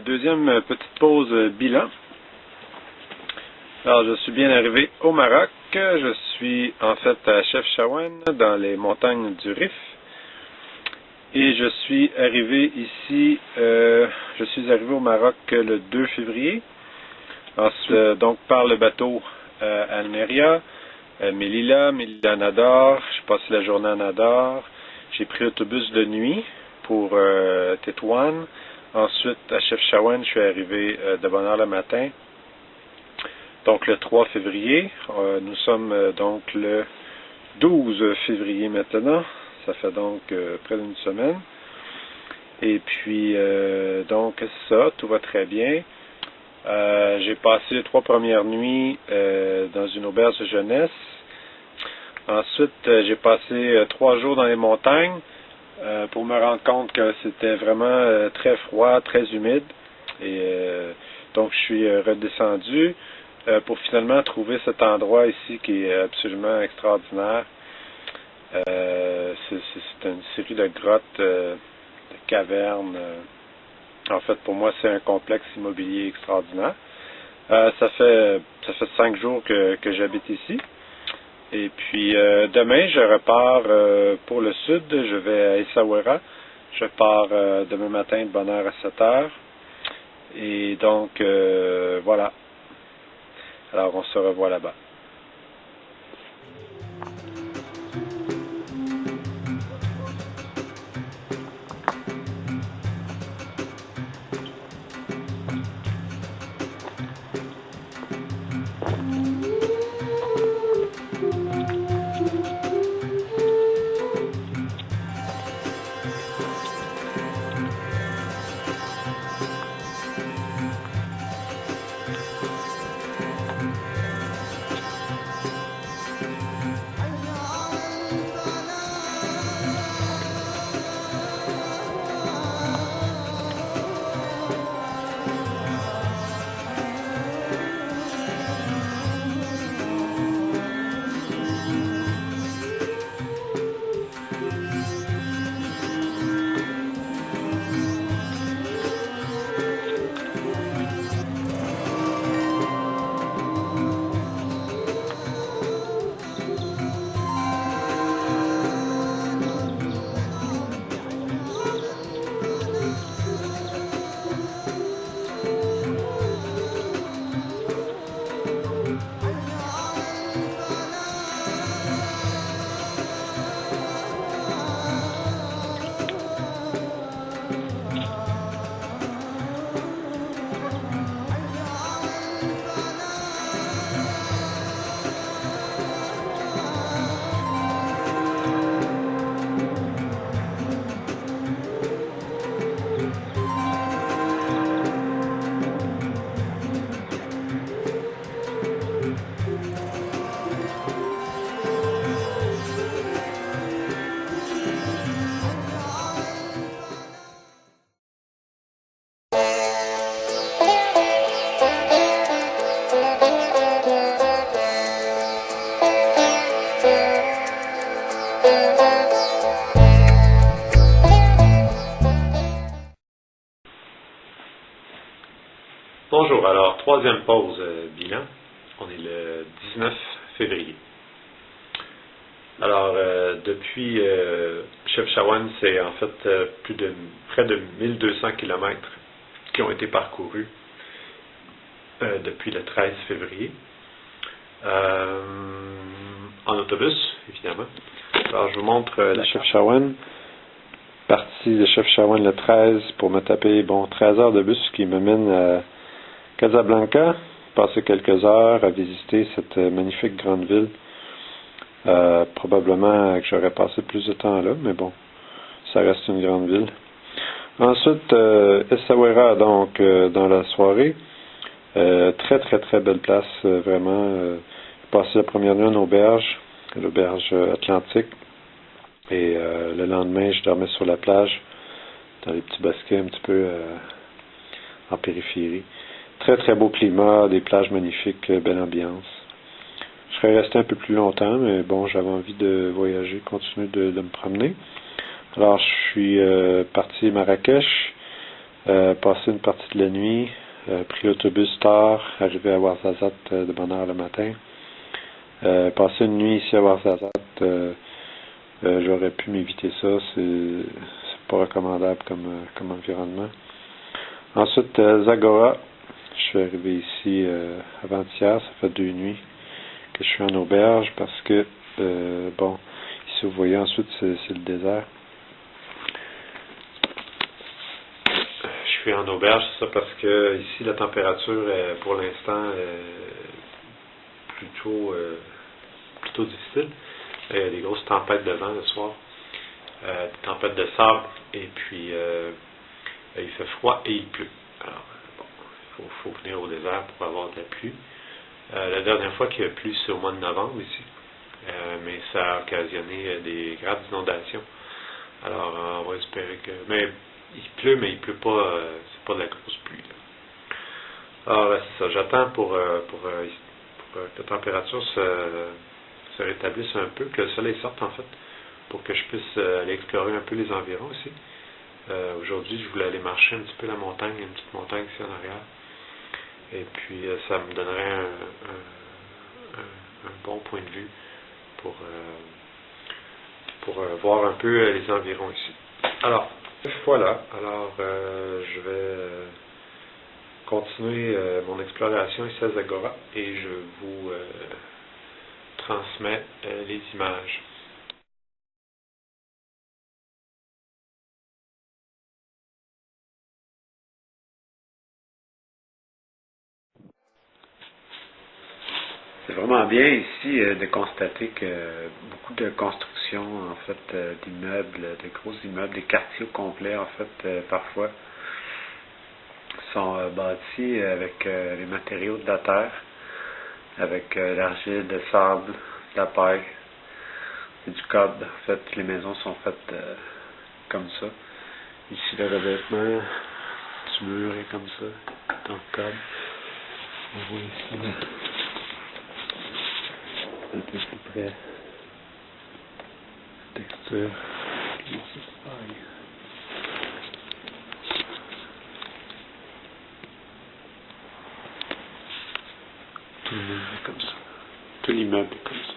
deuxième petite pause bilan. Alors, je suis bien arrivé au Maroc. Je suis en fait à Chefchaouen, dans les montagnes du Rif. Et je suis arrivé ici, au Maroc le 2 février. Ensuite, donc par le bateau à Almeria, Melilla, Nador. J'ai passé la journée à Nador. J'ai pris l'autobus de nuit pour Tétouan. Ensuite, à Chefchaouen, je suis arrivé de bonne heure le matin. Donc le 3 février. Nous sommes donc le 12 février maintenant. Ça fait donc près d'une semaine. Et puis, donc, c'est ça, tout va très bien. J'ai passé les 3 premières nuits dans une auberge de jeunesse. Ensuite, j'ai passé 3 jours dans les montagnes pour me rendre compte que c'était vraiment très froid, très humide. Et donc, je suis redescendu pour finalement trouver cet endroit ici qui est absolument extraordinaire. C'est une série de grottes, de cavernes. En fait, pour moi, c'est un complexe immobilier extraordinaire. Ça fait 5 jours que j'habite ici. Et puis, demain, je repars pour le sud. Je vais à Essaouira. Je pars demain matin de bonne heure à 7 heures. Et donc, voilà. Alors, on se revoit là-bas. Bonjour, alors troisième pause bilan, on est le 19 février. Alors depuis Chefchaouen, c'est en fait près de 1200 km qui ont été parcourus depuis le 13 février, en autobus évidemment. Alors je vous montre la Chefchaouen, partie de Chefchaouen le 13 pour me taper 13 heures de bus qui me mène à Casablanca, passer quelques heures à visiter cette magnifique grande ville. Probablement que j'aurais passé plus de temps là, mais bon, ça reste une grande ville. Ensuite, Essaouira, donc, dans la soirée. Très belle place, vraiment. J'ai passé la première nuit en auberge, l'auberge Atlantique. Et le lendemain, je dormais sur la plage, dans les petits basquets un petit peu en périphérie. Très beau climat, des plages magnifiques, belle ambiance. Je serais resté un peu plus longtemps, mais bon, j'avais envie de voyager, continuer de me promener. Alors, je suis parti à Marrakech. Passé une partie de la nuit, pris l'autobus tard, arrivé à Ouarzazate de bonne heure le matin. Passé une nuit ici à Ouarzazate, j'aurais pu m'éviter ça, c'est pas recommandable comme environnement. Ensuite, Zagora, je suis arrivé ici avant-hier, ça fait 2 nuits que je suis en auberge parce que, bon, ici vous voyez, ensuite c'est le désert. Je suis en auberge, c'est ça, parce que ici la température est pour l'instant plutôt difficile. Il y a des grosses tempêtes de vent le soir, des tempêtes de sable, et puis il fait froid et il pleut. Alors, bon, il faut venir au désert pour avoir de la pluie. La dernière fois qu'il y a plu, c'est au mois de novembre ici, mais ça a occasionné des graves inondations. Alors, on va espérer que... Mais il pleut, mais il pleut pas, c'est pas de la grosse pluie, là. Alors, c'est ça, j'attends pour que la température se rétablisse un peu, que le soleil sorte en fait, pour que je puisse aller explorer un peu les environs aussi. Aujourd'hui, je voulais aller marcher un petit peu la montagne, il y a une petite montagne ici en arrière. Et puis, ça me donnerait un bon point de vue pour voir un peu les environs ici. Alors, voilà. Alors, je vais continuer mon exploration ici à Zagora et je vous transmets les images. C'est vraiment bien ici de constater que beaucoup de constructions, en fait, d'immeubles, de gros immeubles, des quartiers au complet, en fait, parfois, sont bâtis avec les matériaux de la terre, avec l'argile, le sable, la paille et du cob. En fait, les maisons sont faites comme ça. Ici, le revêtement du mur est comme ça, dans le cob. On voit ici, là. Un peu plus près. Texture. Tout le monde est comme ça. Tout l'immeuble est comme ça.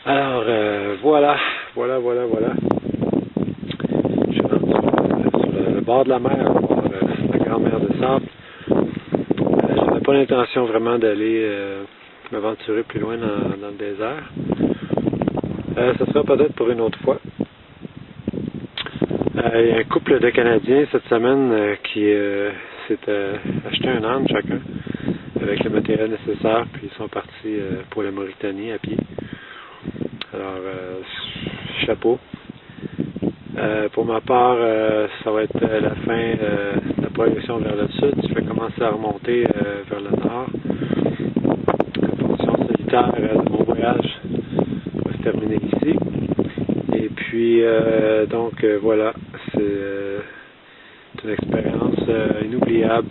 Alors, voilà. Je suis rendu sur le bord de la mer, voir la grande mer de sable. Je n'avais pas l'intention vraiment d'aller m'aventurer plus loin dans le désert. Ça sera peut-être pour une autre fois. Il y a un couple de Canadiens cette semaine qui s'est acheté un âne chacun avec le matériel nécessaire, puis ils sont partis pour la Mauritanie à pied. Alors, chapeau. Pour ma part, ça va être la fin de la progression vers le sud. Je vais commencer à remonter vers le nord. La portion solitaire de mon voyage va se terminer ici. Et puis, donc, voilà, c'est une expérience inoubliable.